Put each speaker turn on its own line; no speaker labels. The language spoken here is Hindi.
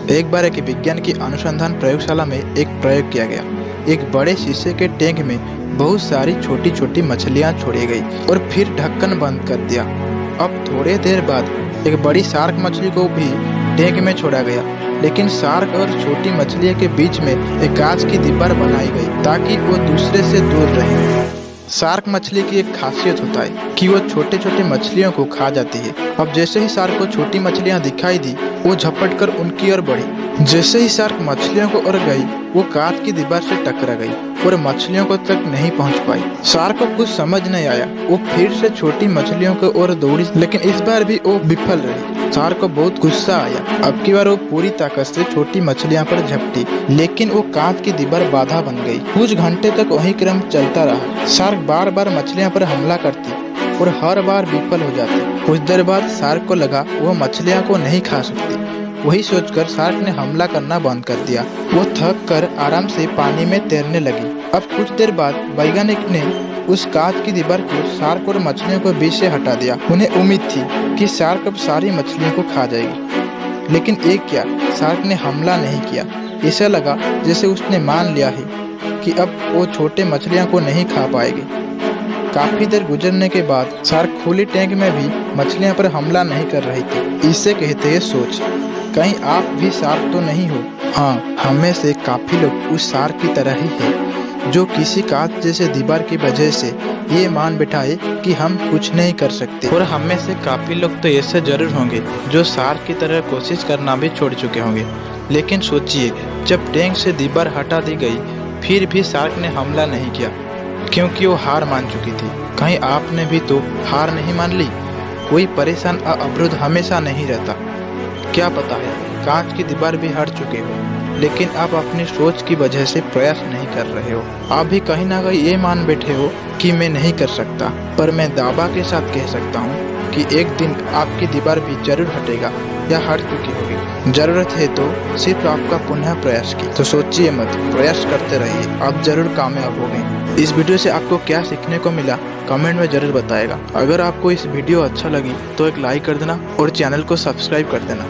एक बार एक विज्ञान की अनुसंधान प्रयोगशाला में एक प्रयोग किया गया। एक बड़े शीशे के टैंक में बहुत सारी छोटी छोटी मछलियां छोड़ी गई और फिर ढक्कन बंद कर दिया। अब थोड़े देर बाद एक बड़ी शार्क मछली को भी टैंक में छोड़ा गया, लेकिन शार्क और छोटी मछलियों के बीच में एक कांच की दीवार बनाई गई ताकि वो दूसरे से दूर रहे। शार्क मछली की एक खासियत होता है कि वो छोटे छोटे मछलियों को खा जाती है। अब जैसे ही शार्क को छोटी मछलियां दिखाई दी, वो झपट कर उनकी ओर बढ़ी। जैसे ही शार्क मछलियों को ओर गई, वो कांच की दीवार से टकरा गई और मछलियों को तक नहीं पहुंच पाई। शार्क को कुछ समझ नहीं आया। वो फिर से छोटी मछलियों को ओर दौड़ी, लेकिन इस बार भी वो विफल रही। शार्क को बहुत गुस्सा आया। अब की बार वो पूरी ताकत से छोटी मछलियां पर झपटी, लेकिन वो कांच की दीवार बाधा बन गई। कुछ घंटे तक वही क्रम चलता रहा। शार्क बार बार मछलियां पर हमला करती और हर बार विफल हो जाती। कुछ देर बाद शार्क को लगा वो मछलियां को नहीं खा सकती। वही सोचकर शार्क ने हमला करना बंद कर दिया। वो थक कर आराम से पानी में तैरने लगी। अब कुछ देर बाद वैज्ञानिक ने उस कांच की दीवार को शार्क और मछलियों को बीच से हटा दिया। उन्हें उम्मीद थी कि शार्क अब सारी मछलियों को खा जाएगी, लेकिन एक क्या, शार्क ने हमला नहीं किया। ऐसा लगा जैसे उसने मान लिया है कि अब वो छोटे मछलियों को नहीं खा पाएगी। काफी देर गुजरने के बाद शार्क खुली टैंक में भी मछलियों पर हमला नहीं कर रही थी। इसे कहते हैं सोच। कहीं आप भी शार्क तो नहीं हो? हाँ, हमें से काफी लोग उस शार्क की तरह ही है, जो किसी कांच जैसे दीवार की वजह से ये मान बैठाए कि हम कुछ नहीं कर सकते। और हमें से काफी लोग तो ऐसे जरूर होंगे जो शार्क की तरह कोशिश करना भी छोड़ चुके होंगे। लेकिन सोचिए, जब टैंक से दीवार हटा दी गई, फिर भी शार्क ने हमला नहीं किया, क्योंकि वो हार मान चुकी थी। कहीं आपने भी तो हार नहीं मान ली? कोई परेशान अवरुद्ध हमेशा नहीं रहता। क्या पता है कांच की दीवार भी हट चुके हो, लेकिन आप अपनी सोच की वजह से प्रयास नहीं कर रहे हो। आप भी कहीं ना कहीं ये मान बैठे हो कि मैं नहीं कर सकता, पर मैं दावा के साथ कह सकता हूँ कि एक दिन आपकी दीवार भी जरूर हटेगा या हट चुकी होगी। जरूरत है तो सिर्फ आपका पुनः प्रयास की। तो सोचिए मत, प्रयास करते रहिए, आप जरूर कामयाब होंगे। इस वीडियो से आपको क्या सीखने को मिला कमेंट में जरूर बताएगा। अगर आपको इस वीडियो अच्छा लगी तो एक लाइक कर देना और चैनल को सब्सक्राइब कर देना।